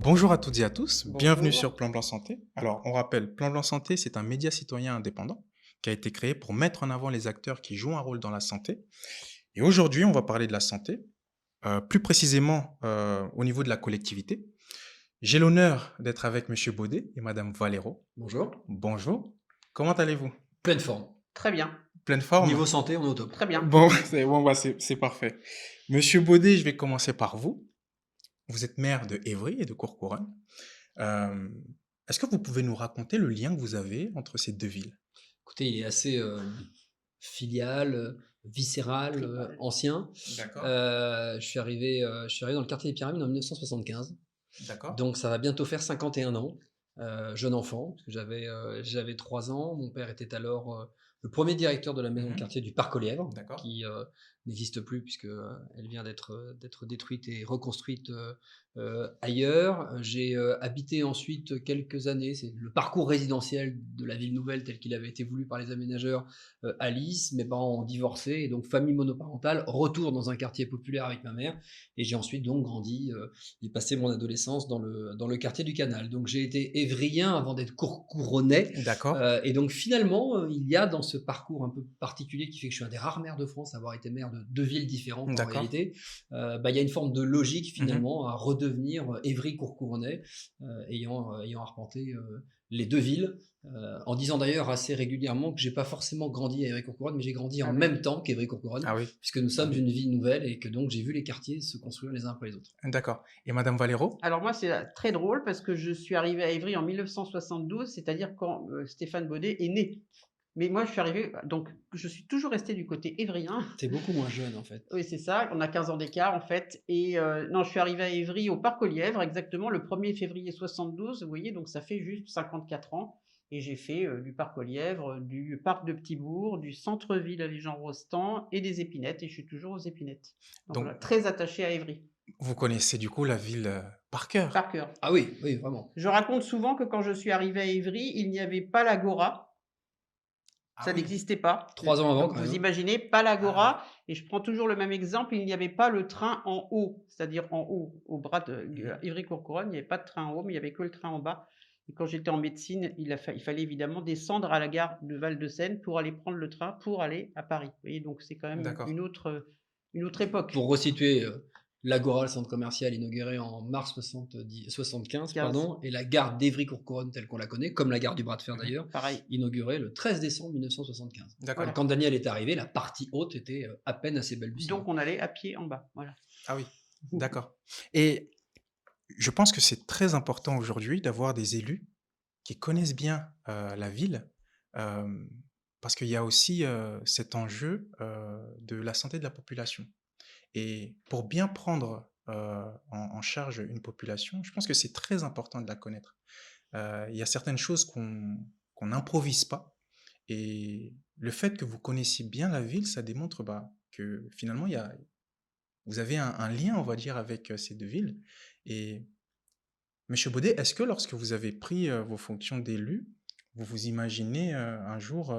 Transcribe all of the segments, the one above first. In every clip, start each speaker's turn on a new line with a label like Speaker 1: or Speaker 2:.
Speaker 1: Bonjour à toutes et à tous, bienvenue
Speaker 2: Bonjour.
Speaker 1: sur Plan Blanc Santé. Alors, on rappelle, Plan Blanc Santé, c'est un média citoyen indépendant qui a été créé pour mettre en avant les acteurs qui jouent un rôle dans la santé. Et aujourd'hui, on va parler de la santé, plus précisément au niveau de la collectivité. J'ai l'honneur d'être avec Monsieur Baudet et Madame Valero.
Speaker 2: Bonjour.
Speaker 1: Bonjour, comment allez-vous?
Speaker 2: Pleine forme.
Speaker 3: Très bien,
Speaker 1: Pleine forme?
Speaker 2: Niveau santé, on est au top.
Speaker 3: très bien.
Speaker 1: Bon, c'est bon, bah, c'est parfait. Monsieur Baudet, je vais commencer par vous. Vous êtes maire de Évry et de Courcouronnes. Euh, Est-ce que vous pouvez nous raconter le lien que vous avez entre ces deux villes?
Speaker 2: Écoutez, il est assez filial, viscéral, ancien.
Speaker 1: D'accord,
Speaker 2: Je suis arrivé dans le quartier des Pyramides en 1975.
Speaker 1: d'accord.
Speaker 2: Donc ça va bientôt faire 51 ans. Jeune enfant, parce que j'avais 3 ans. Mon père était alors le premier directeur de la maison de
Speaker 1: Mhm,
Speaker 2: quartier du Parc aux Lièvres,
Speaker 1: d'accord.
Speaker 2: qui n'existe plus puisque elle vient d'être détruite et reconstruite ailleurs. J'ai habité ensuite quelques années, c'est le parcours résidentiel de la ville nouvelle tel qu'il avait été voulu par les aménageurs à Lys. Mes parents ont divorcé et donc famille monoparentale, retour dans un quartier populaire avec ma mère. Et j'ai ensuite donc grandi et passé mon adolescence dans le quartier du Canal. Donc j'ai été évrien avant d'être courcouronnais.
Speaker 1: D'accord,
Speaker 2: Et donc finalement, il y a dans ce parcours un peu particulier qui fait que je suis un des rares maires de France à avoir été maire de deux villes différentes en
Speaker 1: d'accord.
Speaker 2: réalité, il y a une forme de logique
Speaker 1: Mhm.
Speaker 2: finalement à redevenir Évry-Courcouronais, ayant arpenté les deux villes, en disant d'ailleurs assez régulièrement que j'ai pas forcément grandi à Évry-Courcouronnes, mais j'ai grandi en
Speaker 3: Ah oui.
Speaker 2: même temps qu'Évry-Courcouronnes,
Speaker 1: Ah oui,
Speaker 2: puisque nous sommes une ville nouvelle et que donc j'ai vu les quartiers se construire les uns après les autres.
Speaker 1: d'accord. Et Madame Valero?
Speaker 3: Alors moi, c'est très drôle parce que je suis arrivée à Évry en 1972, c'est-à-dire quand Stéphane Baudet est né. Mais moi, je suis arrivée, donc je suis toujours restée du côté évrien.
Speaker 2: T'es beaucoup moins jeune en fait.
Speaker 3: Oui, c'est ça, on a 15 ans d'écart en fait. Et non, je suis arrivée à Évry au Parc aux Lièvres, exactement le 1er février 72, vous voyez, donc ça fait juste 54 ans. Et j'ai fait du Parc aux Lièvres, du Parc de Petitbourg, du centre-ville à Jean-Rostand et des Épinettes. Et je suis toujours aux Épinettes. Donc voilà,
Speaker 1: Donc,
Speaker 3: très attachée à Évry,
Speaker 1: vous connaissez du coup la ville par cœur?
Speaker 3: par cœur.
Speaker 2: Ah oui, oui, vraiment.
Speaker 3: Je raconte souvent que quand je suis arrivée à Évry, il n'y avait pas l'Agora.
Speaker 1: Ah
Speaker 3: Ça
Speaker 1: oui.
Speaker 3: n'existait pas.
Speaker 2: 3 ans avant
Speaker 3: Donc
Speaker 2: quand même,
Speaker 3: vous
Speaker 2: hein.
Speaker 3: imaginez, pas
Speaker 1: Ah oui.
Speaker 3: l'Agora. Et je prends toujours le même exemple, il n'y avait pas le train en haut, c'est-à-dire en haut, au bras de
Speaker 1: Mhm.
Speaker 3: Ivry-Courcouronnes, il n'y avait pas de train en haut, mais il y avait que le train en bas. Et quand j'étais en médecine, il fallait évidemment descendre à la gare de Val-de-Seine pour aller prendre le train pour aller à Paris. Vous voyez, donc c'est quand même
Speaker 1: D'accord.
Speaker 3: une autre époque.
Speaker 2: Pour resituer, l'Agora, le centre commercial, inauguré en mars 75,
Speaker 3: 15,
Speaker 2: et la gare d'Évry-Courcouronnes telle qu'on la connaît, comme la gare du bras de fer
Speaker 1: Mhm.
Speaker 2: d'ailleurs,
Speaker 3: pareil.
Speaker 2: inaugurée le 13 décembre 1975.
Speaker 1: D'accord.
Speaker 2: Donc
Speaker 3: Voilà.
Speaker 2: quand Daniel est arrivé, la partie haute était à peine assez balbutiante.
Speaker 3: Donc on allait à pied en bas. Voilà.
Speaker 1: Ah oui. D'accord. Et je pense que c'est très important aujourd'hui d'avoir des élus qui connaissent bien la ville, euh, parce qu'il y a aussi cet enjeu de la santé de la population. Et pour bien prendre en charge une population, je pense que c'est très important de la connaître. Il y a certaines choses qu'on n'improvise pas. Et le fait que vous connaissiez bien la ville, ça démontre bah, que finalement, vous avez un lien, on va dire, avec ces deux villes. Et Monsieur Baudet, est-ce que lorsque vous avez pris vos fonctions d'élu, vous vous imaginez un jour,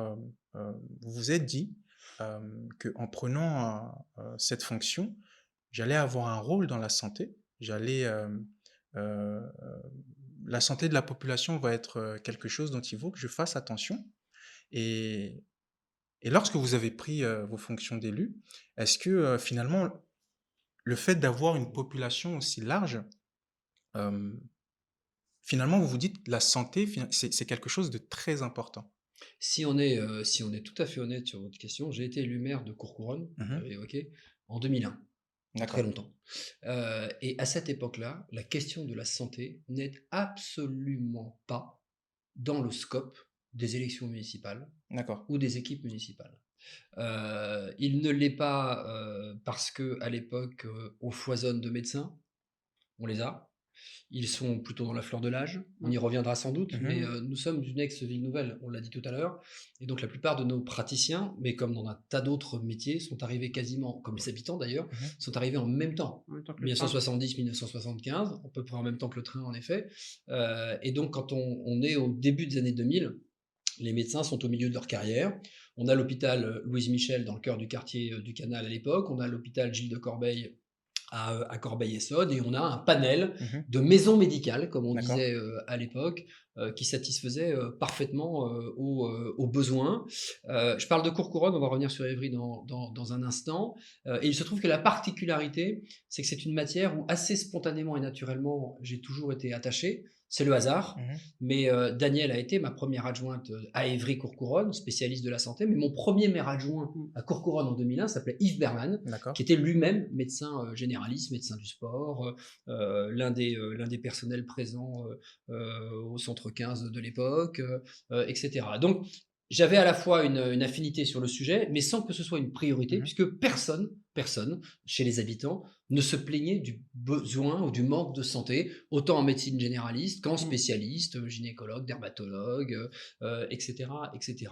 Speaker 1: vous vous êtes dit qu'en prenant cette fonction, j'allais avoir un rôle dans la santé, euh, la santé de la population va être quelque chose dont il faut que je fasse attention. Et, et lorsque vous avez pris vos fonctions d'élu, est-ce que finalement, le fait d'avoir une population aussi large, euh, finalement, vous vous dites la santé, c'est quelque chose de très important.
Speaker 2: Si on est tout à fait honnête sur votre question, j'ai été élu maire de Courcouronnes, vous
Speaker 1: Mhm.
Speaker 2: l'avez évoqué, en 2001, très
Speaker 1: D'accord.
Speaker 2: longtemps. Et à cette époque-là, la question de la santé n'est absolument pas dans le scope des élections municipales
Speaker 1: D'accord.
Speaker 2: ou des équipes municipales. Il ne l'est pas parce que à l'époque, on foisonne de médecins, on les a. Ils sont plutôt dans la fleur de l'âge, on
Speaker 3: Mm.
Speaker 2: y reviendra sans doute, mais
Speaker 1: Mhm.
Speaker 2: nous sommes une ex-ville nouvelle, on l'a dit tout à l'heure, et donc la plupart de nos praticiens, mais comme dans un tas d'autres métiers, sont arrivés quasiment, comme les habitants d'ailleurs,
Speaker 1: Mhm.
Speaker 2: sont arrivés en même temps.
Speaker 3: En même temps que le train.
Speaker 2: 1970-1975, à peu près en même temps que le train en effet. Et donc quand on est au début des années 2000, les médecins sont au milieu de leur carrière. On a l'hôpital Louise Michel dans le cœur du quartier du Canal à l'époque. On a l'hôpital Gilles de Corbeil à Corbeil-Essonnes, et on a un panel
Speaker 1: Mmh.
Speaker 2: de maisons médicales, comme on
Speaker 1: D'accord.
Speaker 2: disait à l'époque, qui satisfaisait parfaitement aux besoins. Je parle de Courcouronnes, on va revenir sur Évry dans un instant. Et il se trouve que la particularité, c'est que c'est une matière où assez spontanément et naturellement, j'ai toujours été attaché. C'est le hasard,
Speaker 1: Mmh.
Speaker 2: mais Danielle a été ma première adjointe à Évry-Courcouronnes, spécialiste de la santé, mais mon premier maire adjoint
Speaker 3: Mmh.
Speaker 2: à Courcouronnes en 2001 s'appelait Yves Berman,
Speaker 1: D'accord.
Speaker 2: qui était lui-même médecin généraliste, médecin du sport, l'un des personnels présents au centre 15 de l'époque, etc. Donc, j'avais à la fois une affinité sur le sujet, mais sans que ce soit une priorité,
Speaker 1: Mmh.
Speaker 2: puisque personne, chez les habitants, ne se plaignait du besoin ou du manque de santé, autant en médecine généraliste qu'en
Speaker 3: Mmh.
Speaker 2: spécialiste, gynécologue, dermatologue, etc., etc.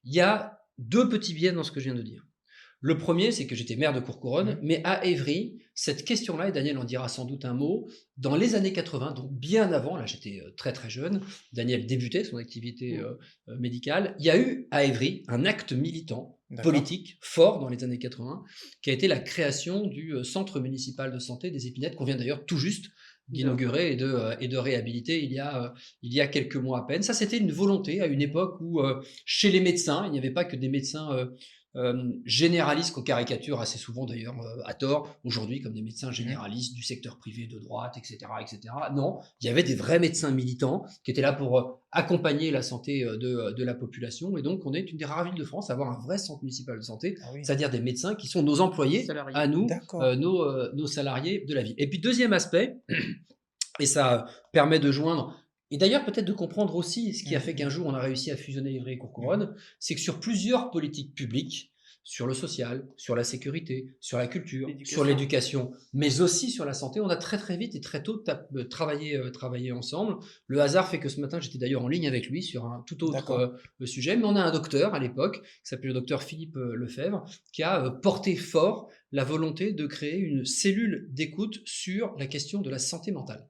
Speaker 2: Il y a deux petits biais dans ce que je viens de dire. Le premier, c'est que j'étais maire de Courcouronnes,
Speaker 1: Mmh.
Speaker 2: mais à Évry, cette question-là, et Daniel en dira sans doute un mot, dans les années 80, donc bien avant, là j'étais très très jeune, Daniel débutait son activité
Speaker 3: Mmh.
Speaker 2: médicale, il y a eu à Évry un acte militant,
Speaker 1: D'accord.
Speaker 2: politique, fort dans les années 80, qui a été la création du Centre municipal de santé des Épinettes, qu'on vient d'ailleurs tout juste
Speaker 3: De
Speaker 2: d'inaugurer et de réhabiliter il y a quelques mois à peine. Ça, c'était une volonté à une
Speaker 1: Mmh.
Speaker 2: époque où, chez les médecins, il n'y avait pas que des médecins généralistes qu'on caricature assez souvent d'ailleurs à tort aujourd'hui comme des médecins
Speaker 1: Mmh.
Speaker 2: généralistes du secteur privé de droite, etc., etc. Non, il y avait des vrais médecins militants qui étaient là pour accompagner la santé de la population, et donc on est une des rares villes de France à avoir un vrai centre municipal de santé,
Speaker 1: Ah oui.
Speaker 2: c'est-à-dire des médecins qui sont nos employés,
Speaker 3: salariés.
Speaker 2: à nous,
Speaker 1: D'accord.
Speaker 2: nos salariés de la ville. Et puis deuxième aspect, et ça permet de joindre, et d'ailleurs peut-être de comprendre aussi ce qui a
Speaker 1: Mmh
Speaker 2: fait
Speaker 1: mh.
Speaker 2: qu'un jour on a réussi à fusionner Évry et
Speaker 1: Mmh.
Speaker 2: Courcouronnes, c'est que sur plusieurs politiques publiques, sur le social, sur la sécurité, sur la culture, sur
Speaker 3: L'éducation.
Speaker 2: l'éducation, mais aussi sur la santé, on a très très vite et très tôt travaillé ensemble. Le hasard fait que ce matin j'étais d'ailleurs en ligne avec lui sur un tout autre
Speaker 1: D'accord.
Speaker 2: sujet, mais on a un docteur à l'époque qui s'appelait le docteur Philippe Lefebvre, qui a porté fort la volonté de créer une cellule d'écoute sur la question de la santé mentale.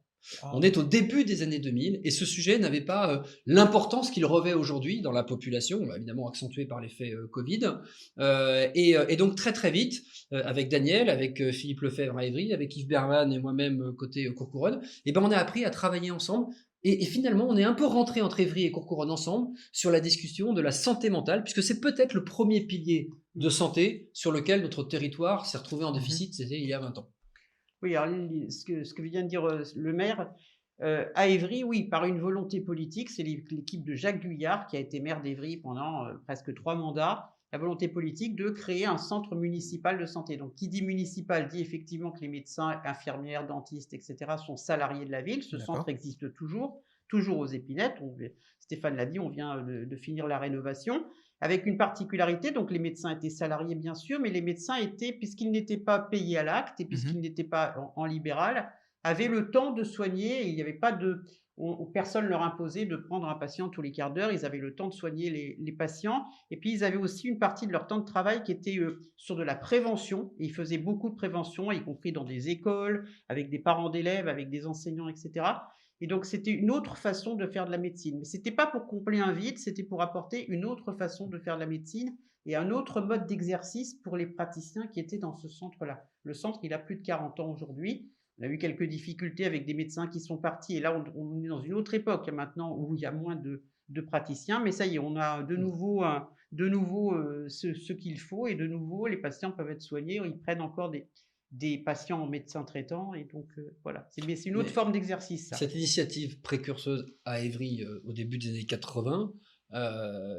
Speaker 2: On
Speaker 1: Ah.
Speaker 2: est au début des années 2000 et ce sujet n'avait pas l'importance qu'il revêt aujourd'hui dans la population, évidemment accentué par l'effet Covid. Et donc très très vite, avec Daniel, avec Philippe Lefebvre à Évry, avec Yves Berman et moi-même côté Courcouronnes, on a appris à travailler ensemble. Et finalement, on est un peu rentré entre Évry et Courcouronnes ensemble sur la discussion de la santé mentale, puisque c'est peut-être le premier pilier de
Speaker 3: Mmh.
Speaker 2: santé sur lequel notre territoire s'est retrouvé en
Speaker 1: Mmh.
Speaker 2: déficit, c'était il y a 20 ans.
Speaker 3: Oui, alors ce que vient de dire, le maire, à Évry, oui, par une volonté politique, c'est l'équipe de Jacques Guyard qui a été maire d'Évry pendant, presque 3 mandats. La volonté politique de créer un centre municipal de santé. Donc qui dit municipal dit effectivement que les médecins, infirmières, dentistes et cetera sont salariés de la ville. Ce centre
Speaker 1: D'accord.
Speaker 3: existe toujours, toujours aux Épinettes. Stéphane l'a dit, on vient de finir la rénovation. Avec une particularité, donc les médecins étaient salariés bien sûr, mais les médecins étaient, puisqu'ils n'étaient pas payés à l'acte et
Speaker 1: Mmh.
Speaker 3: puisqu'ils n'étaient pas en libéral, avaient le temps de soigner, et il n'y avait pas de, personne leur imposait de prendre un patient tous les quarts d'heure, ils avaient le temps de soigner les patients, et puis ils avaient aussi une partie de leur temps de travail qui était sur de la prévention, et ils faisaient beaucoup de prévention, y compris dans des écoles, avec des parents d'élèves, avec des enseignants, etc. Et donc, c'était une autre façon de faire de la médecine. Mais c'était pas pour combler un vide, c'était pour apporter une autre façon de faire de la médecine et un autre mode d'exercice pour les praticiens qui étaient dans ce centre-là. Le centre, il a plus de 40 ans aujourd'hui. On a eu quelques difficultés avec des médecins qui sont partis. Et là, on est dans une autre époque maintenant où il y a moins de praticiens. Mais ça y est, on a de nouveau ce qu'il faut. Et de nouveau, les patients peuvent être soignés. Ils prennent encore des patients en médecin traitant. Et donc, voilà. C'est une autre
Speaker 2: Mais
Speaker 3: forme d'exercice, ça.
Speaker 2: cette initiative précurseuse à Évry au début des années 80,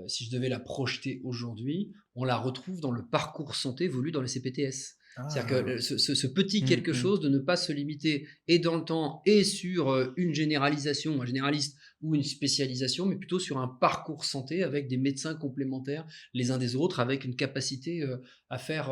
Speaker 2: si je devais la projeter aujourd'hui, on la retrouve dans le parcours santé voulu dans les CPTS. C'est-à-dire que
Speaker 1: Ah.
Speaker 2: ce petit
Speaker 1: Mmh
Speaker 2: quelque
Speaker 1: mh.
Speaker 2: chose de ne pas se limiter et dans le temps et sur une généralisation, un généraliste ou une spécialisation, mais plutôt sur un parcours santé avec des médecins complémentaires les uns des autres, avec une capacité à faire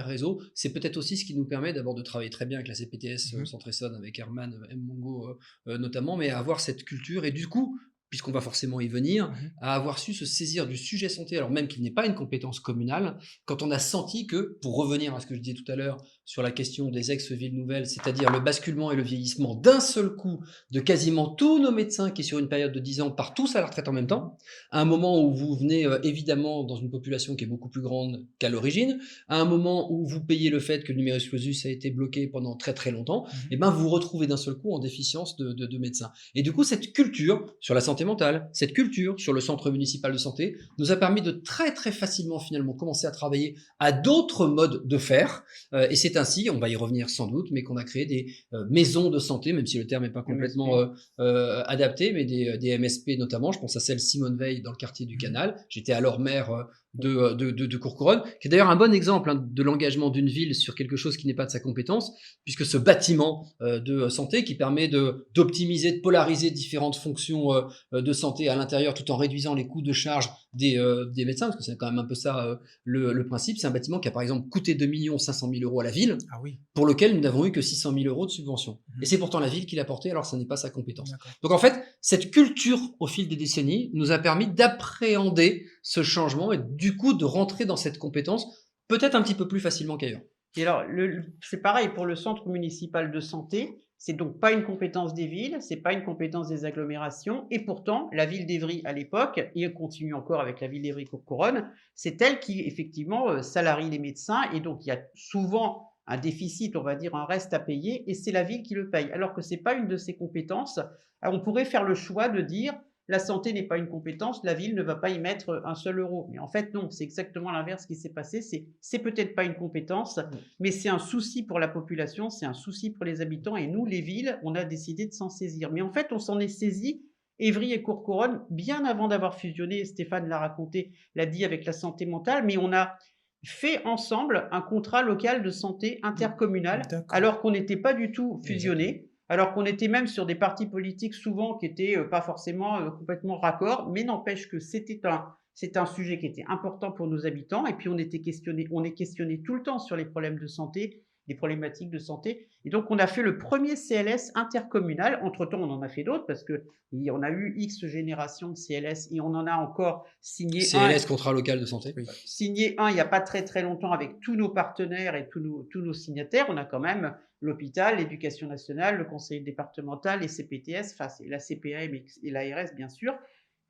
Speaker 2: réseau. C'est peut-être aussi ce qui nous permet d'abord de travailler très bien avec la CPTS
Speaker 1: Mmh.
Speaker 2: Centre-Essonne, avec Herman M. Mongo notamment, mais à avoir cette culture et du coup, puisqu'on va forcément y venir,
Speaker 1: Mmh.
Speaker 2: à avoir su se saisir du sujet santé, alors même qu'il n'est pas une compétence communale, quand on a senti que, pour revenir à ce que je disais tout à l'heure sur la question des ex-villes nouvelles, c'est-à-dire le basculement et le vieillissement d'un seul coup de quasiment tous nos médecins qui, sur une période de 10 ans, partent tous à la retraite en même temps, à un moment où vous venez évidemment dans une population qui est beaucoup plus grande qu'à l'origine, à un moment où vous payez le fait que le numerus clausus a été bloqué pendant très très longtemps, et ben vous vous retrouvez d'un seul coup en déficience de médecins. Et du coup, cette culture sur la santé mentale, cette culture sur le centre municipal de santé, nous a permis de très très facilement finalement commencer à travailler à d'autres modes de faire. Et c'est ainsi, on va y revenir sans doute, mais qu'on a créé des maisons de santé, même si le terme n'est pas complètement adapté, mais des MSP notamment. Je pense à celle Simone Veil dans le quartier du Canal. J'étais alors maire de Courcouronnes, qui est d'ailleurs un bon exemple de l'engagement d'une ville sur quelque chose qui n'est pas de sa compétence, puisque ce bâtiment de santé qui permet d'optimiser, de polariser différentes fonctions de santé à l'intérieur tout en réduisant les coûts de charge des médecins, parce que c'est quand même un peu ça le principe. C'est un bâtiment qui a par exemple coûté 2 500 000 euros à la ville,
Speaker 1: Ah oui.
Speaker 2: pour lequel nous n'avons eu que 600 000 euros de subvention. Et c'est pourtant la ville qui l'a porté, alors que ça n'est pas sa compétence.
Speaker 1: D'accord.
Speaker 2: Donc en fait, cette culture au fil des décennies nous a permis d'appréhender ce changement et du coup de rentrer dans cette compétence peut-être un petit peu plus facilement qu'ailleurs.
Speaker 3: Et alors, c'est pareil pour le centre municipal de santé. C'est donc pas une compétence des villes, c'est pas une compétence des agglomérations. Et pourtant, la ville d'Évry à l'époque, et elle continue encore avec la ville d'Évry-Courcouronnes, c'est elle qui effectivement salarie les médecins. Et donc, il y a souvent un déficit, on va dire un reste à payer, et c'est la ville qui le paye. Alors que c'est pas une de ses compétences. Alors, on pourrait faire le choix de dire la santé n'est pas une compétence, la ville ne va pas y mettre un seul euro. Mais en fait, non, c'est exactement l'inverse qui s'est passé. C'est peut-être pas une compétence, mais c'est un souci pour la population, c'est un souci pour les habitants. Et nous, les villes, on a décidé de s'en saisir. Mais en fait, on s'en est saisi, Évry et Courcouronnes, bien avant d'avoir fusionné. Stéphane l'a raconté, l'a dit avec la santé mentale, mais on a fait ensemble un contrat local de santé intercommunal,
Speaker 1: D'accord.
Speaker 3: alors qu'on n'était pas du tout fusionnés. Alors qu'on était même sur des partis politiques souvent qui étaient pas forcément complètement raccord, mais n'empêche que c'est un sujet qui était important pour nos habitants. Et puis on est questionné tout le temps sur les problèmes de santé, les problématiques de santé. Et donc on a fait le premier CLS intercommunal. Entre-temps, on en a fait d'autres parce que on a eu X générations de CLS et on en a encore signé
Speaker 2: CLS, contrat local de santé.
Speaker 3: Signé un il n'y a pas très très longtemps avec tous nos partenaires et tous nos signataires. On a quand même l'hôpital, l'éducation nationale, le conseil départemental, les CPTS, enfin c'est la CPAM et l'ARS bien sûr.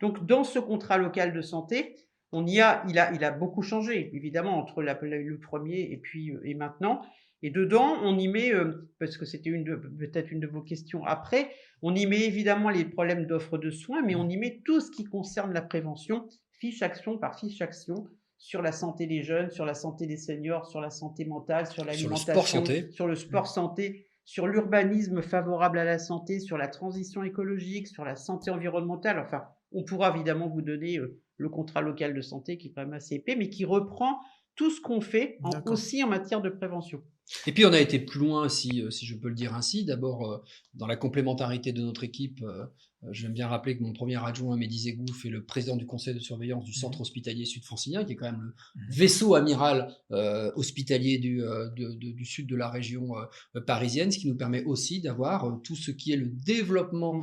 Speaker 3: Donc dans ce contrat local de santé, il a beaucoup changé évidemment entre le premier et puis et maintenant. Et dedans, on y met, parce que c'était peut-être une de vos questions après, on y met évidemment les problèmes d'offre de soins, mais on y met tout ce qui concerne la prévention, fiche action par fiche action, sur la santé des jeunes, sur la santé des seniors, sur la santé mentale, sur l'alimentation, sur le sport santé, sur l'urbanisme favorable à la santé, sur la transition écologique, sur la santé environnementale. Enfin, on pourra évidemment vous donner le contrat local de santé qui est quand même assez épais, mais qui reprend tout ce qu'on fait aussi en matière de prévention.
Speaker 2: Et puis on a été plus loin, si je peux le dire ainsi. D'abord, dans la complémentarité de notre équipe, j'aime bien rappeler que mon premier adjoint, Mehdi Zegouf, est le président du conseil de surveillance du centre hospitalier sud-francilien, qui est quand même le vaisseau amiral hospitalier du sud de la région parisienne, ce qui nous permet aussi d'avoir tout ce qui est le développement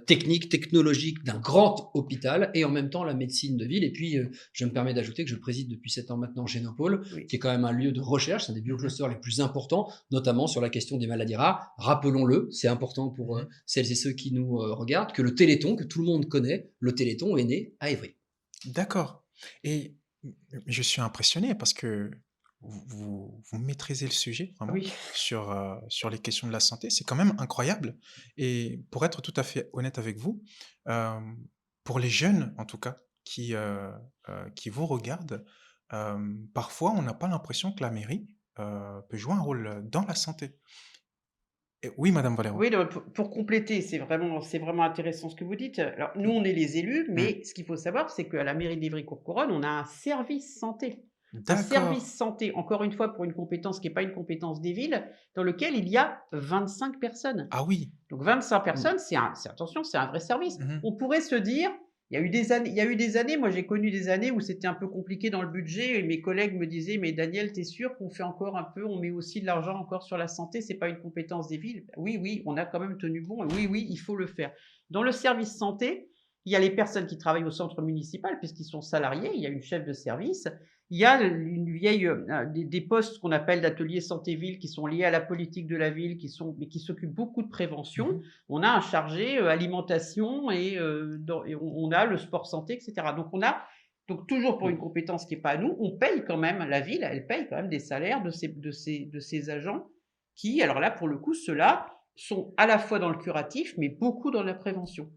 Speaker 2: technique, technologique d'un grand hôpital et en même temps la médecine de ville. Et puis, je me permets d'ajouter que je préside depuis 7 ans maintenant Génopole, qui est quand même un lieu de recherche, c'est un des bioclusters les plus importants, notamment sur la question des maladies rares. Rappelons-le, c'est important pour celles et ceux qui nous regardent, que le Téléthon, que tout le monde connaît, le Téléthon est né à Évry.
Speaker 1: D'accord. Et je suis impressionné parce que vous maîtrisez le sujet vraiment sur les questions de la santé. C'est quand même incroyable. Et pour être tout à fait honnête avec vous, pour les jeunes en tout cas qui vous regardent, parfois on n'a pas l'impression que la mairie peut jouer un rôle dans la santé. Et oui, Madame Valero.
Speaker 3: Oui, pour compléter, c'est vraiment intéressant ce que vous dites. Alors, nous, on est les élus, mais ce qu'il faut savoir, c'est qu'à la mairie d'Évry-Courcouronnes, on a un service santé. Un service santé, encore une fois, pour une compétence qui n'est pas une compétence des villes, dans lequel il y a 25 personnes.
Speaker 1: Ah oui.
Speaker 3: Donc 25 personnes, attention, c'est un vrai service. On pourrait se dire, il y a eu des années, moi j'ai connu des années où c'était un peu compliqué dans le budget et mes collègues me disaient, mais Daniel, t'es sûr qu'on fait encore un peu, on met aussi de l'argent encore sur la santé, c'est pas une compétence des villes? Oui, on a quand même tenu bon, et oui, il faut le faire. Dans le service santé, il y a les personnes qui travaillent au centre municipal puisqu'ils sont salariés, il y a une chef de service, il y a une vieille, des postes qu'on appelle d'ateliers santé-ville qui sont liés à la politique de la ville, mais qui s'occupent beaucoup de prévention.
Speaker 1: Mmh.
Speaker 3: On a un chargé, alimentation et on a le sport santé et cetera. Donc toujours pour une compétence qui est pas à nous, on paye quand même la ville, elle paye quand même des salaires de ces agents qui, alors là, pour le coup, ceux-là sont à la fois dans le curatif, mais beaucoup dans la prévention.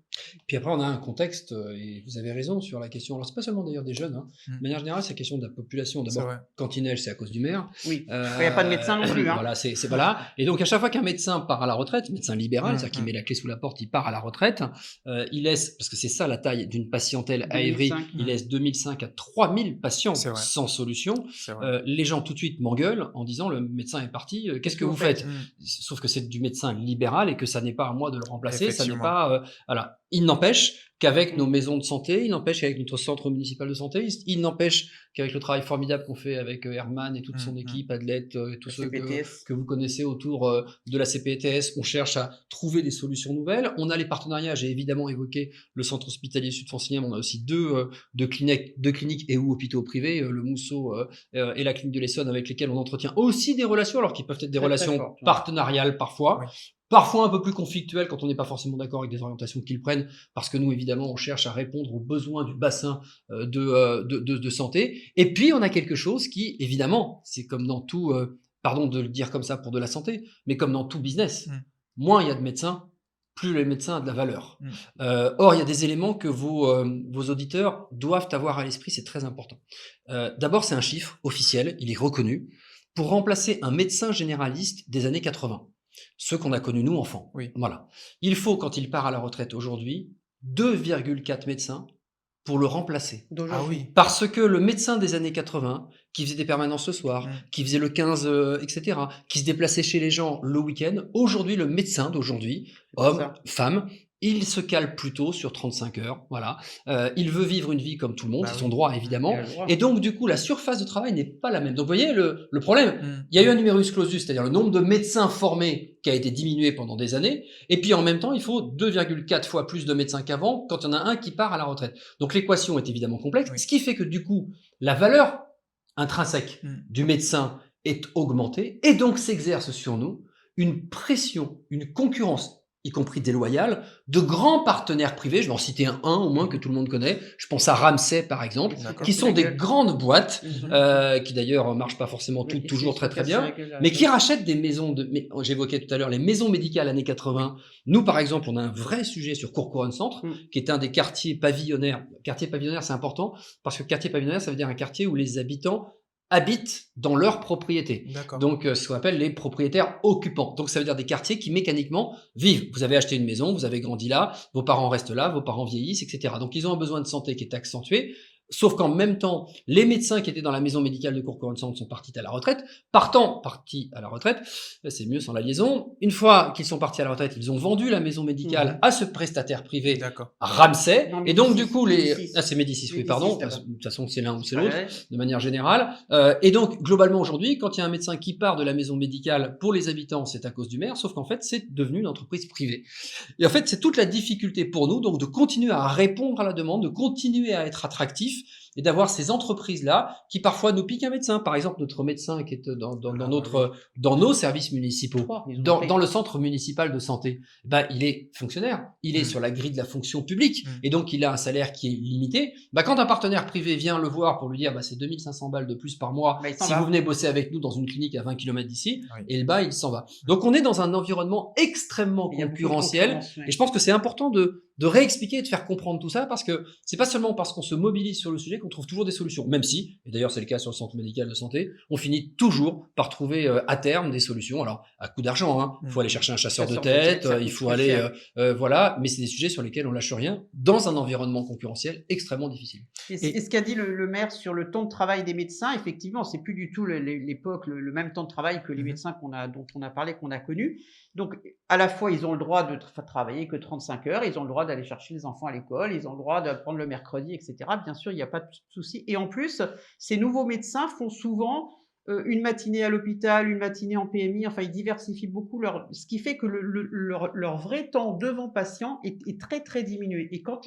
Speaker 2: Puis après, on a un contexte, et vous avez raison sur la question. Alors, c'est pas seulement d'ailleurs des jeunes, hein.
Speaker 1: Mmh.
Speaker 2: De manière générale, c'est la question de la population.
Speaker 1: C'est
Speaker 2: D'abord,
Speaker 1: vrai.
Speaker 2: quand il neige, c'est à cause du maire.
Speaker 3: Oui, il n'y a pas de médecin non plus, hein.
Speaker 2: Voilà, voilà. Et donc, à chaque fois qu'un médecin part à la retraite, médecin libéral,
Speaker 1: Mmh,
Speaker 2: c'est-à-dire qu'il
Speaker 1: mmh.
Speaker 2: met la clé sous la porte, il part à la retraite, il laisse, parce que c'est ça la taille d'une patientèle à Évry,
Speaker 3: 2005.
Speaker 2: il laisse 2005 à 3000 patients
Speaker 1: C'est vrai.
Speaker 2: sans solution.
Speaker 1: C'est vrai.
Speaker 2: Les gens tout de suite m'engueulent en disant le médecin est parti, qu'est-ce que vous
Speaker 3: faites
Speaker 2: faites?
Speaker 1: Mmh.
Speaker 2: Sauf que c'est du médecin libéral et que ça n'est pas à moi de le remplacer, ça n'est
Speaker 1: Effectivement.
Speaker 2: pas, voilà. Il n'empêche qu'avec
Speaker 3: Mmh.
Speaker 2: nos maisons de santé, il n'empêche qu'avec notre centre municipal de santé, il n'empêche qu'avec le travail formidable qu'on fait avec Herman et toute son
Speaker 1: Mmh, mmh.
Speaker 2: équipe, Adelette et tous
Speaker 3: La
Speaker 2: ceux
Speaker 3: CPTS.
Speaker 2: que vous connaissez autour de la CPTS, on cherche à trouver des solutions nouvelles. On a les partenariats, j'ai évidemment évoqué le centre hospitalier Sud-Francilien, mais on a aussi deux cliniques et ou hôpitaux privés, le Mousseau et la clinique de l'Essonne, avec lesquels on entretient aussi des relations, alors qui peuvent être des
Speaker 3: Très, très
Speaker 2: relations
Speaker 3: fortes, ouais.
Speaker 2: partenariales parfois.
Speaker 1: Oui.
Speaker 2: Parfois un peu plus conflictuelles quand on n'est pas forcément d'accord avec des orientations qu'ils prennent, parce que nous, évidemment, on cherche à répondre aux besoins du bassin de santé. Et puis, on a quelque chose qui, évidemment, c'est comme dans tout, pardon de le dire comme ça pour de la santé, mais comme dans tout business,
Speaker 1: Mmh.
Speaker 2: moins il y a de médecins, plus le médecin a de la valeur.
Speaker 1: Mmh.
Speaker 2: Or, il y a des éléments que vos auditeurs doivent avoir à l'esprit, c'est très important. D'abord, c'est un chiffre officiel, il est reconnu, pour remplacer un médecin généraliste des années 80. Ceux qu'on a connus nous enfants.
Speaker 1: Oui.
Speaker 2: Voilà. Il faut, quand il part à la retraite aujourd'hui, 2,4 médecins pour le remplacer.
Speaker 1: Ah
Speaker 3: D'aujourd'hui.
Speaker 1: oui.
Speaker 2: Parce que le médecin des années 80, qui faisait des permanences le soir,
Speaker 1: Mmh.
Speaker 2: qui faisait le 15, etc., qui se déplaçait chez les gens le week-end, aujourd'hui, le médecin d'aujourd'hui,
Speaker 3: C'est pour
Speaker 2: homme,
Speaker 3: ça.
Speaker 2: femme, il se cale plutôt sur 35 heures. Voilà. Il veut vivre une vie comme tout le monde,
Speaker 1: Bah
Speaker 2: c'est
Speaker 1: oui.
Speaker 2: son droit
Speaker 3: Il
Speaker 2: évidemment.
Speaker 3: a le droit.
Speaker 2: Et donc, du coup, la surface de travail n'est pas la même. Donc, vous voyez le problème.
Speaker 1: Mmh.
Speaker 2: Il y a eu un numerus clausus, c'est-à-dire le nombre de médecins formés qui a été diminué pendant des années. Et puis, en même temps, il faut 2,4 fois plus de médecins qu'avant quand il y en a un qui part à la retraite. Donc, l'équation est évidemment complexe,
Speaker 1: Oui.
Speaker 2: ce qui fait que, du coup, la valeur intrinsèque
Speaker 1: Mmh.
Speaker 2: du médecin est augmentée et donc s'exerce sur nous une pression, une concurrence, y compris déloyale, de grands partenaires privés. Je vais en citer un au moins que tout le monde connaît. Je pense à Ramsay, par exemple,
Speaker 1: D'accord.
Speaker 2: qui sont des grandes boîtes,
Speaker 3: Mhm.
Speaker 2: qui d'ailleurs marchent pas forcément
Speaker 3: Oui,
Speaker 2: toujours
Speaker 3: ils
Speaker 2: très
Speaker 3: se
Speaker 2: très bien,
Speaker 3: cassent la gueule,
Speaker 2: mais qui
Speaker 3: oui.
Speaker 2: rachètent des maisons j'évoquais tout à l'heure les maisons médicales années 80. Nous, par exemple, on a un vrai sujet sur Courcouronne Centre,
Speaker 3: Mm.
Speaker 2: qui est un des quartiers pavillonnaires. Quartier pavillonnaire, c'est important, parce que quartier pavillonnaire, ça veut dire un quartier où les habitants habitent dans leur propriété.
Speaker 1: D'accord.
Speaker 2: Donc, ce qu'on appelle les propriétaires occupants. Donc, ça veut dire des quartiers qui mécaniquement vivent. Vous avez acheté une maison, vous avez grandi là, vos parents restent là, vos parents vieillissent, etc. Donc, ils ont un besoin de santé qui est accentué. Sauf qu'en même temps, les médecins qui étaient dans la maison médicale de Courcouronne Centre sont partis à la retraite. Partis à la retraite, c'est mieux sans la liaison. Une fois qu'ils sont partis à la retraite, ils ont vendu la maison médicale
Speaker 1: Mhm.
Speaker 2: à ce prestataire privé,
Speaker 1: D'accord.
Speaker 2: Ramsay.
Speaker 3: Non,
Speaker 2: Et donc,
Speaker 3: Médicis,
Speaker 2: du coup,
Speaker 3: Médicis.
Speaker 2: c'est Médicis, oui,
Speaker 3: Médicis,
Speaker 2: pardon.
Speaker 3: là-bas.
Speaker 2: De toute façon, c'est l'un ou c'est l'autre
Speaker 3: Ouais.
Speaker 2: de manière générale. Et donc, globalement, aujourd'hui, quand il y a un médecin qui part de la maison médicale pour les habitants, c'est à cause du maire, sauf qu'en fait, c'est devenu une entreprise privée. Et en fait, c'est toute la difficulté pour nous, donc, de continuer à répondre à la demande, de continuer à être attractif et d'avoir ces entreprises-là qui parfois nous piquent un médecin. Par exemple, notre médecin qui est dans nos services municipaux,
Speaker 3: Trois, ils ont fait.
Speaker 2: dans le centre municipal de santé, ben, il est fonctionnaire, il est
Speaker 1: Mm.
Speaker 2: sur la grille de la fonction publique,
Speaker 1: Mm.
Speaker 2: et donc il a un salaire qui est limité. Ben, quand un partenaire privé vient le voir pour lui dire, c'est 2500 balles de plus par mois,
Speaker 3: Bah, il s'en
Speaker 2: si
Speaker 3: va.
Speaker 2: vous venez bosser avec nous dans une clinique à 20 km d'ici,
Speaker 1: Oui.
Speaker 2: et il s'en va. Donc on est dans un environnement extrêmement
Speaker 3: Il y a beaucoup de
Speaker 2: concurrentiel,
Speaker 3: concurrence, ouais.
Speaker 2: et je pense que c'est important de réexpliquer et de faire comprendre tout ça, parce que c'est pas seulement parce qu'on se mobilise sur le sujet qu'on trouve toujours des solutions, même si, et d'ailleurs c'est le cas sur le centre médical de santé, on finit toujours par trouver à terme des solutions. Alors à coup d'argent, hein, il faut aller chercher un chasseur de tête,
Speaker 3: ça
Speaker 2: il
Speaker 3: coûte
Speaker 2: faut
Speaker 3: très
Speaker 2: aller,
Speaker 3: cher.
Speaker 2: voilà, mais c'est des sujets sur lesquels on lâche rien dans un environnement concurrentiel extrêmement difficile.
Speaker 3: Et ce qu'a dit le maire sur le temps de travail des médecins, effectivement, c'est plus du tout l'époque, le même temps de travail que les
Speaker 1: Mhm.
Speaker 3: médecins dont on a parlé, qu'on a connus. Donc, à la fois, ils ont le droit de travailler que 35 heures, ils ont le droit d'aller chercher les enfants à l'école, ils ont le droit d'apprendre le mercredi, etc. Bien sûr, il n'y a pas de souci. Et en plus, ces nouveaux médecins font souvent une matinée à l'hôpital, une matinée en PMI, enfin, ils diversifient beaucoup ce qui fait que leur vrai temps devant patient est très, très diminué. Et quand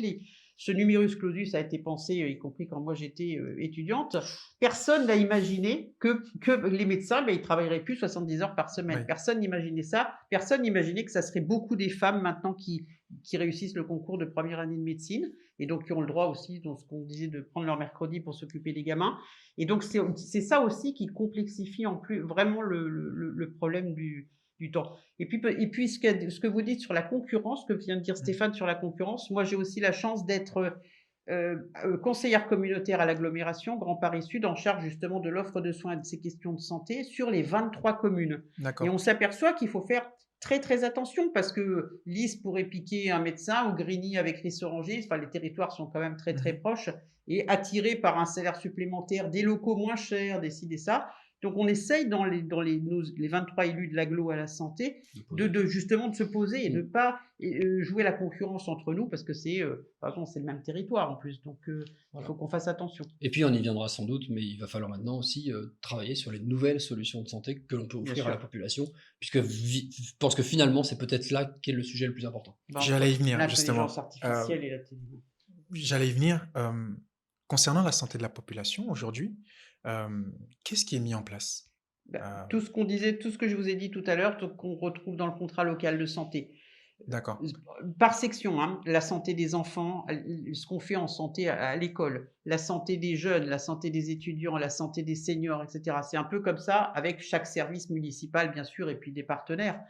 Speaker 3: Ce numerus clausus a été pensé, y compris quand moi j'étais étudiante. Personne n'a imaginé que les médecins, ils travailleraient plus 70 heures par semaine.
Speaker 1: Oui.
Speaker 3: Personne n'imaginait ça. Personne n'imaginait que ça serait beaucoup des femmes maintenant qui réussissent le concours de première année de médecine et donc qui ont le droit aussi, dans ce qu'on disait, de prendre leur mercredi pour s'occuper des gamins. Et donc c'est ça aussi qui complexifie en plus vraiment le problème du temps. Et puis ce que vous dites sur la concurrence, ce que vient de dire Stéphane sur la concurrence, moi j'ai aussi la chance d'être conseillère communautaire à l'agglomération Grand Paris Sud, en charge justement de l'offre de soins et de ces questions de santé sur les 23 communes. Et
Speaker 1: D'accord.
Speaker 3: on s'aperçoit qu'il faut faire très très attention parce que Lys pourrait piquer un médecin ou Grigny avec Ris-Orangis, enfin les territoires sont quand même très très proches, et attirés par un salaire supplémentaire, des locaux moins chers, des ci, des ça. Donc on essaye dans les 23 élus de l'agglo à la santé de justement de se poser et de pas jouer la concurrence entre nous parce que c'est de toute façon c'est le même territoire en plus, donc il faut qu'on fasse attention.
Speaker 2: Et puis on y viendra sans doute, mais il va falloir maintenant aussi travailler sur les nouvelles solutions de santé que l'on peut
Speaker 3: Bien
Speaker 2: offrir à la
Speaker 3: sûr.
Speaker 2: population, puisque je pense que finalement c'est peut-être là qu'est le sujet le plus important.
Speaker 1: J'allais y venir, justement.
Speaker 3: L'intelligence artificielle et l'intelligence.
Speaker 1: J'allais y venir. Concernant la santé de la population aujourd'hui, qu'est-ce qui est mis en place?
Speaker 3: Tout ce qu'on disait, tout ce que je vous ai dit tout à l'heure, tout qu'on retrouve dans le contrat local de santé.
Speaker 1: D'accord.
Speaker 3: Par section, hein, la santé des enfants, ce qu'on fait en santé à l'école, la santé des jeunes, la santé des étudiants, la santé des seniors, etc. C'est un peu comme ça avec chaque service municipal, bien sûr, et puis des partenaires.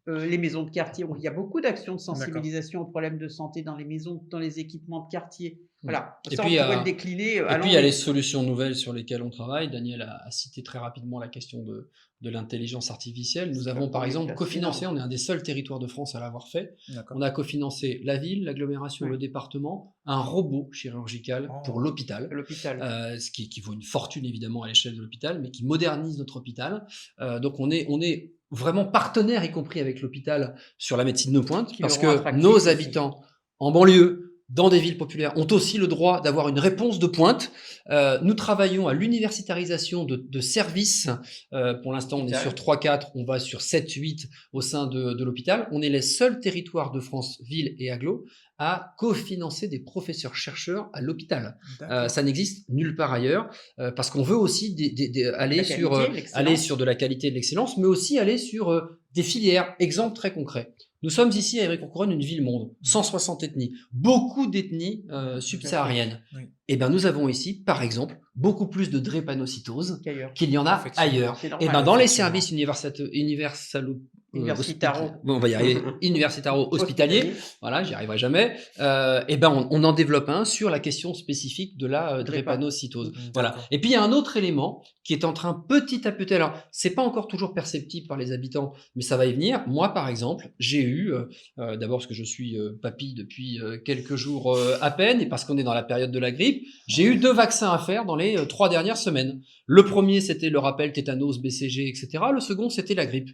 Speaker 3: Les maisons de quartier, il y a beaucoup d'actions de sensibilisation aux problèmes de santé dans les maisons, dans les équipements de quartier. Voilà.
Speaker 2: Et
Speaker 3: Ça,
Speaker 2: puis,
Speaker 3: on pourrait le décliner.
Speaker 2: Et puis il y a les solutions nouvelles sur lesquelles on travaille. Daniel a cité très rapidement la question de l'intelligence artificielle. Nous avons par exemple cofinancé, on est un des seuls territoires de France à l'avoir fait.
Speaker 1: D'accord.
Speaker 2: On a cofinancé la ville, l'agglomération, le département, un robot chirurgical pour l'hôpital. Ce qui vaut une fortune évidemment à l'échelle de l'hôpital, mais qui modernise notre hôpital. Donc on est vraiment partenaire, y compris avec l'hôpital, sur la médecine de pointe, parce que nos habitants en banlieue, dans des villes populaires, ont aussi le droit d'avoir une réponse de pointe. Nous travaillons à l'universitarisation de services. Pour l'instant, on est sur 3-4, on va sur 7-8 au sein de l'hôpital. On est les seuls territoires de France, ville et agglo, à cofinancer des professeurs-chercheurs à l'hôpital. Ça n'existe nulle part ailleurs, parce qu'on veut aussi aller sur de la qualité et de l'excellence, mais aussi aller sur des filières. Exemple très concret. Nous sommes ici à Ivry-Courcouronnes, une ville-monde, 160 ethnies, beaucoup d'ethnies subsahariennes.
Speaker 1: Oui.
Speaker 2: Et bien nous avons ici, par exemple, beaucoup plus de drépanocytose qu'il y en a ailleurs. Et bien dans les services universitaro-hospitaliers, voilà, j'y arriverai jamais, et ben on en développe un sur la question spécifique de la drépanocytose. Voilà. Et puis il y a un autre élément qui est en train petit à petit, alors c'est pas encore toujours perceptible par les habitants, mais ça va y venir. Moi par exemple, j'ai eu, d'abord parce que je suis papy depuis quelques jours à peine, et parce qu'on est dans la période de la grippe, j'ai eu 2 vaccins à faire dans les 3 dernières semaines. Le premier c'était le rappel tétanos, BCG, etc. Le second c'était la grippe.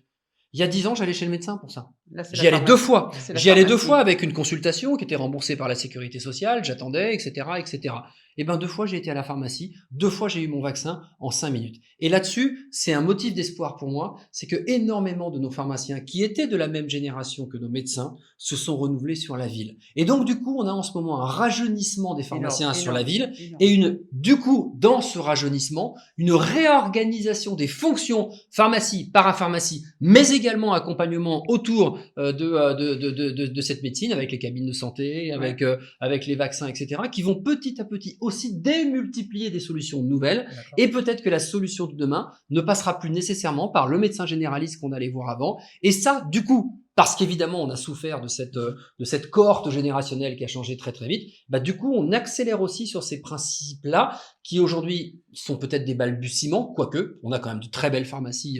Speaker 2: Il y a 10 ans, j'allais chez le médecin pour ça. J'y allais 2 fois. J'y allais 2 fois avec une consultation qui était remboursée par la sécurité sociale, j'attendais, etc., etc. Et ben 2 fois, j'ai été à la pharmacie, 2 fois, j'ai eu mon vaccin en 5 minutes. Et là-dessus, c'est un motif d'espoir pour moi, c'est que énormément de nos pharmaciens qui étaient de la même génération que nos médecins se sont renouvelés sur la ville. Et donc, du coup, on a en ce moment un rajeunissement des pharmaciens sur la ville et du coup, dans ce rajeunissement, une réorganisation des fonctions pharmacie, parapharmacie, mais également accompagnement autour de cette médecine avec les cabines de santé, avec les vaccins, etc., qui vont petit à petit aussi démultiplier des solutions nouvelles. Et peut-être que la solution de demain ne passera plus nécessairement par le médecin généraliste qu'on allait voir avant. Et ça, du coup, parce qu'évidemment, on a souffert de cette cohorte générationnelle qui a changé très très vite, bah du coup, on accélère aussi sur ces principes-là qui aujourd'hui sont peut-être des balbutiements, quoique on a quand même de très belles pharmacies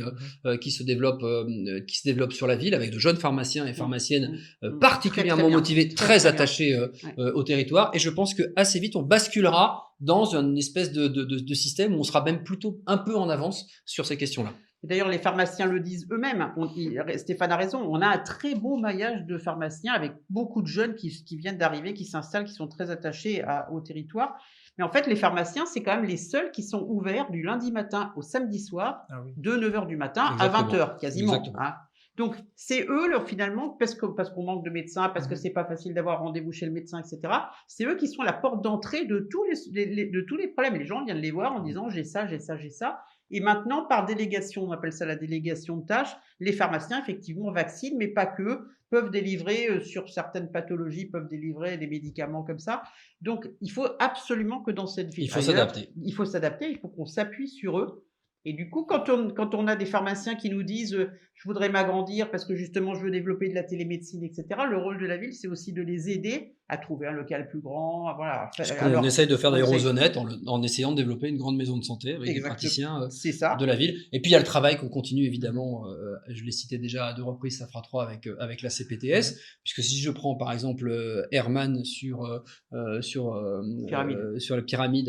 Speaker 2: qui se développent sur la ville avec de jeunes pharmaciens et pharmaciennes particulièrement motivés, très attachés au territoire. Et je pense que assez vite, on basculera dans une espèce de système où on sera même plutôt un peu en avance sur ces questions-là.
Speaker 3: D'ailleurs, les pharmaciens le disent eux-mêmes. Stéphane a raison. On a un très beau maillage de pharmaciens avec beaucoup de jeunes qui viennent d'arriver, qui s'installent, qui sont très attachés au territoire. Mais en fait, les pharmaciens, c'est quand même les seuls qui sont ouverts du lundi matin au samedi soir, de 9h du matin à 20h quasiment. Hein. Donc, c'est eux, finalement, parce qu'on manque de médecins, parce que
Speaker 1: Mmh.
Speaker 3: c'est pas facile d'avoir rendez-vous chez le médecin, etc. C'est eux qui sont la porte d'entrée de de tous les problèmes. Les gens viennent les voir en disant j'ai ça, j'ai ça, j'ai ça. Et maintenant, par délégation, on appelle ça la délégation de tâches, les pharmaciens, effectivement, vaccinent, mais pas que, peuvent délivrer sur certaines pathologies, peuvent délivrer des médicaments comme ça. Donc, il faut absolument que dans cette
Speaker 2: Il
Speaker 3: ville,
Speaker 2: faut
Speaker 3: ailleurs,
Speaker 2: s'adapter.
Speaker 3: il faut s'adapter, il faut qu'on s'appuie sur eux. Et du coup, quand on a des pharmaciens qui nous disent je voudrais m'agrandir parce que justement je veux développer de la télémédecine, etc., le rôle de la ville, c'est aussi de les aider à trouver un local plus grand. Voilà.
Speaker 2: Ce qu'on
Speaker 3: Alors,
Speaker 2: essaye de faire
Speaker 3: on
Speaker 2: d'ailleurs aux
Speaker 3: essaye.
Speaker 2: Honnêtes en essayant de développer une grande maison de santé avec des
Speaker 3: Exactement.
Speaker 2: praticiens
Speaker 3: C'est
Speaker 2: de
Speaker 3: ça.
Speaker 2: la ville. Et puis il y a le travail qu'on continue évidemment, je l'ai cité déjà à 2 reprises, ça fera 3 avec la CPTS, puisque si je prends par exemple Herman
Speaker 3: Pyramide.
Speaker 2: sur la pyramide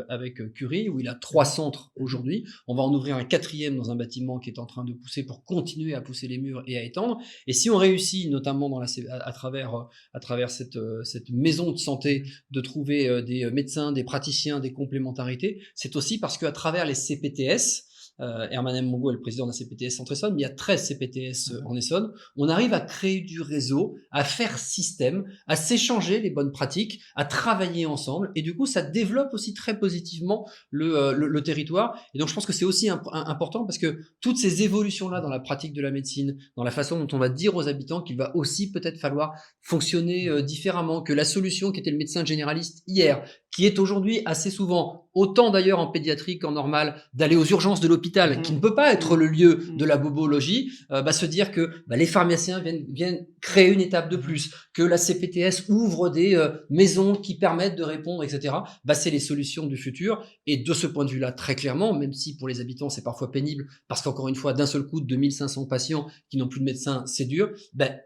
Speaker 2: avec Curie, où il a 3 centres aujourd'hui, on va en ouvrir un 4e dans un bâtiment qui est en train de pousser pour continuer à pousser les murs et à étendre. Et si on réussit, notamment à travers cette maison de santé, de trouver des médecins, des praticiens, des complémentarités, c'est aussi parce qu'à travers les CPTS, Herman M. Mongo est le président de la CPTS Centre-Essonne, mais il y a 13 CPTS en Essonne, on arrive à créer du réseau, à faire système, à s'échanger les bonnes pratiques, à travailler ensemble, et du coup ça développe aussi très positivement le territoire. Et donc je pense que c'est aussi important parce que toutes ces évolutions-là dans la pratique de la médecine, dans la façon dont on va dire aux habitants qu'il va aussi peut-être falloir fonctionner différemment, que la solution qui était le médecin généraliste hier, qui est aujourd'hui assez souvent, autant d'ailleurs en pédiatrie qu'en normal, d'aller aux urgences de l'hôpital, qui ne peut pas être le lieu de la bobologie, se dire que les pharmaciens viennent créer une étape de plus, que la CPTS ouvre des maisons qui permettent de répondre, etc. C'est les solutions du futur. Et de ce point de vue-là, très clairement, même si pour les habitants c'est parfois pénible, parce qu'encore une fois, d'un seul coup, 2500 patients qui n'ont plus de médecin, c'est dur,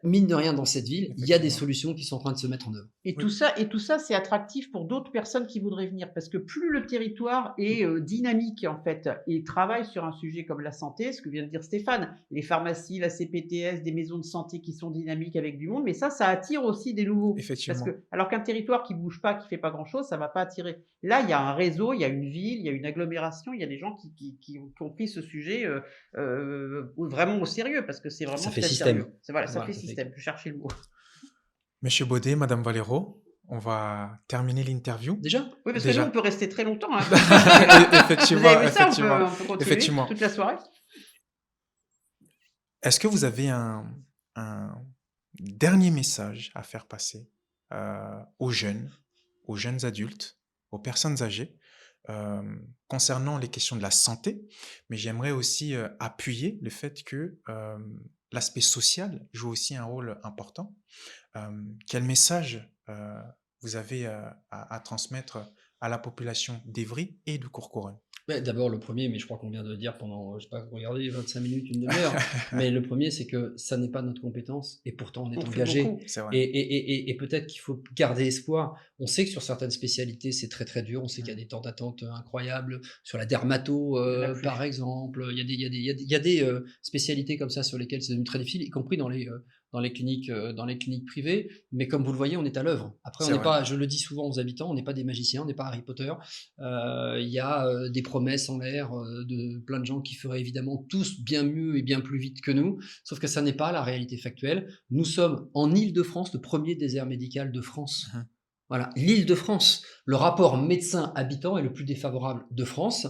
Speaker 2: mine de rien, dans cette ville, il y a des solutions qui sont en train de se mettre en œuvre.
Speaker 3: Et tout ça, c'est attractif pour d'autres personnes qui voudraient venir, parce que plus le territoire est dynamique en fait et travaille sur un sujet comme la santé, ce que vient de dire Stéphane, les pharmacies, la CPTS, des maisons de santé qui sont dynamiques avec du monde, mais ça attire aussi des nouveaux. Parce
Speaker 1: Effectivement.
Speaker 3: que alors qu'un territoire qui bouge pas, qui fait pas grand chose, ça va pas attirer. Là, il y a un réseau, il y a une ville, il y a une agglomération, il y a des gens qui ont pris ce sujet vraiment au sérieux, parce que c'est vraiment
Speaker 2: Ça fait
Speaker 3: très
Speaker 2: système.
Speaker 3: sérieux. Ça
Speaker 2: Voilà,
Speaker 3: fait
Speaker 2: ça fait-
Speaker 3: système. Je cherchais le mot.
Speaker 1: Monsieur Baudet, Madame Valero, on va terminer l'interview.
Speaker 2: Déjà?
Speaker 3: Oui, parce que
Speaker 1: Déjà.
Speaker 3: nous, on peut rester très longtemps. Hein.
Speaker 1: Effectivement,
Speaker 3: Vous avez vu ça,
Speaker 1: effectivement,
Speaker 3: on peut continuer
Speaker 1: effectivement.
Speaker 3: toute la soirée.
Speaker 1: Est-ce que vous avez un dernier message à faire passer aux jeunes adultes, aux personnes âgées, concernant les questions de la santé, mais j'aimerais aussi appuyer le fait que l'aspect social joue aussi un rôle important. Quel message vous avez à transmettre à la population d'Évry et de Courcouronnes?
Speaker 2: D'abord, le premier, mais je crois qu'on vient de le dire pendant, je sais pas, regardez, 25 minutes, une demi-heure. Mais le premier, c'est que ça n'est pas notre compétence et pourtant on est
Speaker 3: On fait
Speaker 2: engagé.
Speaker 3: beaucoup.
Speaker 1: C'est vrai.
Speaker 2: Et peut-être qu'il faut garder espoir. On sait que sur certaines spécialités, c'est très très dur. On sait qu'il y a des temps d'attente incroyables. Sur la dermato,
Speaker 3: Il y en a plus.
Speaker 2: par exemple, il y a des spécialités comme ça sur lesquelles c'est devenu très difficile, y compris dans les cliniques privées. Mais comme vous le voyez, on est à l'œuvre. Après, on
Speaker 1: C'est
Speaker 2: n'est
Speaker 1: vrai.
Speaker 2: pas, je le dis souvent aux habitants, on n'est pas des magiciens, on n'est pas Harry Potter. Il y a des promesses en l'air de plein de gens qui feraient évidemment tous bien mieux et bien plus vite que nous, sauf que ça n'est pas la réalité factuelle. Nous sommes en Île-de-France, le premier désert médical de France. Voilà, l'Île-de-France, le rapport médecin-habitant est le plus défavorable de France.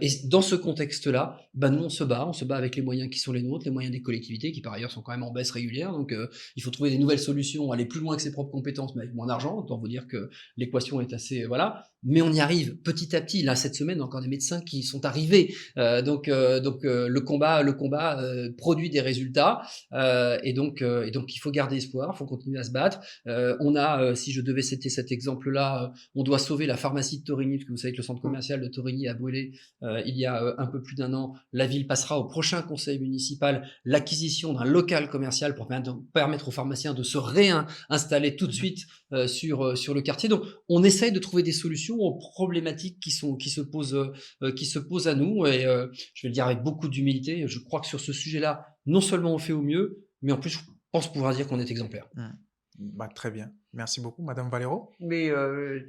Speaker 2: Et dans ce contexte-là, nous on se bat avec les moyens qui sont les nôtres, les moyens des collectivités qui par ailleurs sont quand même en baisse régulière. Donc il faut trouver des nouvelles solutions, aller plus loin que ses propres compétences, mais avec moins d'argent. Autant vous dire que l'équation est assez voilà. Mais on y arrive petit à petit. Là cette semaine, encore des médecins qui sont arrivés. Donc le combat produit des résultats. Et donc il faut garder espoir, il faut continuer à se battre. On a, si je devais citer cet exemple-là, on doit sauver la pharmacie de Torigny, parce que vous savez que le centre commercial de Torigny a brûlé il y a un peu plus d'un an. La ville passera au prochain conseil municipal l'acquisition d'un local commercial pour permettre aux pharmaciens de se réinstaller tout de suite sur le quartier. Donc on essaye de trouver des solutions aux problématiques qui se posent à nous, et je vais le dire avec beaucoup d'humilité, je crois que sur ce sujet-là, non seulement on fait au mieux, mais en plus je pense pouvoir dire qu'on est exemplaire.
Speaker 1: Très bien. Merci beaucoup, Madame Valero.
Speaker 3: Mais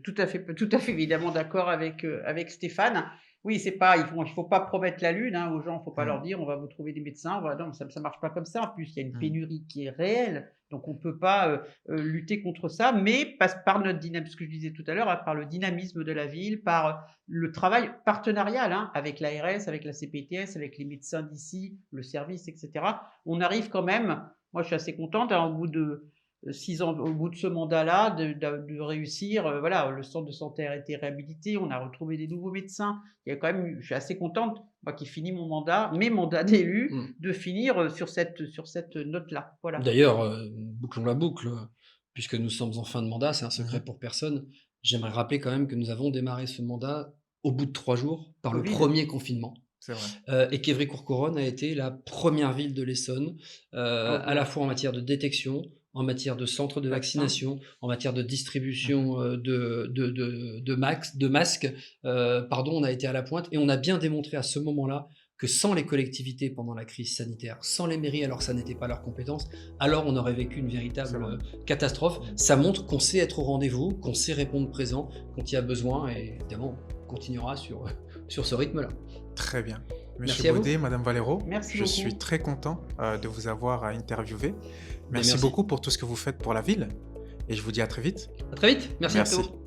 Speaker 3: tout à fait évidemment d'accord avec Stéphane. Oui, c'est pas il faut pas promettre la lune, hein, aux gens. Il faut pas
Speaker 1: Mmh.
Speaker 3: leur dire: «On va vous trouver des médecins». Voilà, non, ça marche pas comme ça. En plus, il y a une
Speaker 1: Mmh.
Speaker 3: pénurie qui est réelle, donc on peut pas, lutter contre ça, mais passe par notre dynamisme, ce que je disais tout à l'heure, hein, par le dynamisme de la ville, par, le travail partenarial, hein, avec l'ARS, avec la CPTS, avec les médecins d'ici, le service et cetera. On arrive quand même, moi je suis assez contente, hein, au bout de, 6 ans, au bout de ce mandat-là, de réussir, voilà, le centre de santé a été réhabilité, on a retrouvé des nouveaux médecins. Il y a quand même eu Je suis assez contente, moi qui finis mes mandats d'élu,
Speaker 2: Mmh.
Speaker 3: de finir, sur cette note-là. Voilà.
Speaker 2: D'ailleurs, bouclons la boucle, puisque nous sommes en fin de mandat, c'est un
Speaker 1: Mmh
Speaker 2: secret
Speaker 1: mh.
Speaker 2: pour personne. J'aimerais rappeler quand même que nous avons démarré ce mandat au bout de 3 jours par le
Speaker 3: Covid.
Speaker 2: premier confinement,
Speaker 1: C'est vrai.
Speaker 2: et qu'Évry-Courcouronnes a été la première ville de l'Essonne,
Speaker 3: Oh
Speaker 2: à la fois en matière de détection, en matière de centres de
Speaker 3: vaccin.
Speaker 2: vaccination, en matière de
Speaker 1: Mmh mh.
Speaker 2: distribution, de masques, pardon, on a été à la pointe et on a bien démontré à ce moment-là que sans les collectivités pendant la crise sanitaire, sans les mairies alors que ça n'était pas leur compétence, alors on aurait vécu une
Speaker 1: C'est
Speaker 2: véritable,
Speaker 1: vrai.
Speaker 2: catastrophe.
Speaker 1: Mmh.
Speaker 2: Ça montre qu'on sait être au rendez-vous, qu'on sait répondre présent quand il y a besoin et évidemment on continuera sur, sur ce rythme-là.
Speaker 1: Très bien. Monsieur
Speaker 2: Merci à vous.
Speaker 1: Baudet, madame Valero,
Speaker 3: Merci
Speaker 1: je suis
Speaker 3: beaucoup.
Speaker 1: très content, de vous avoir, interviewé.
Speaker 2: Bien
Speaker 1: Merci
Speaker 2: merci.
Speaker 1: beaucoup pour tout ce que vous faites pour la ville et je vous dis à très vite.
Speaker 2: À très vite. Merci.
Speaker 3: À
Speaker 1: Merci.
Speaker 3: bientôt.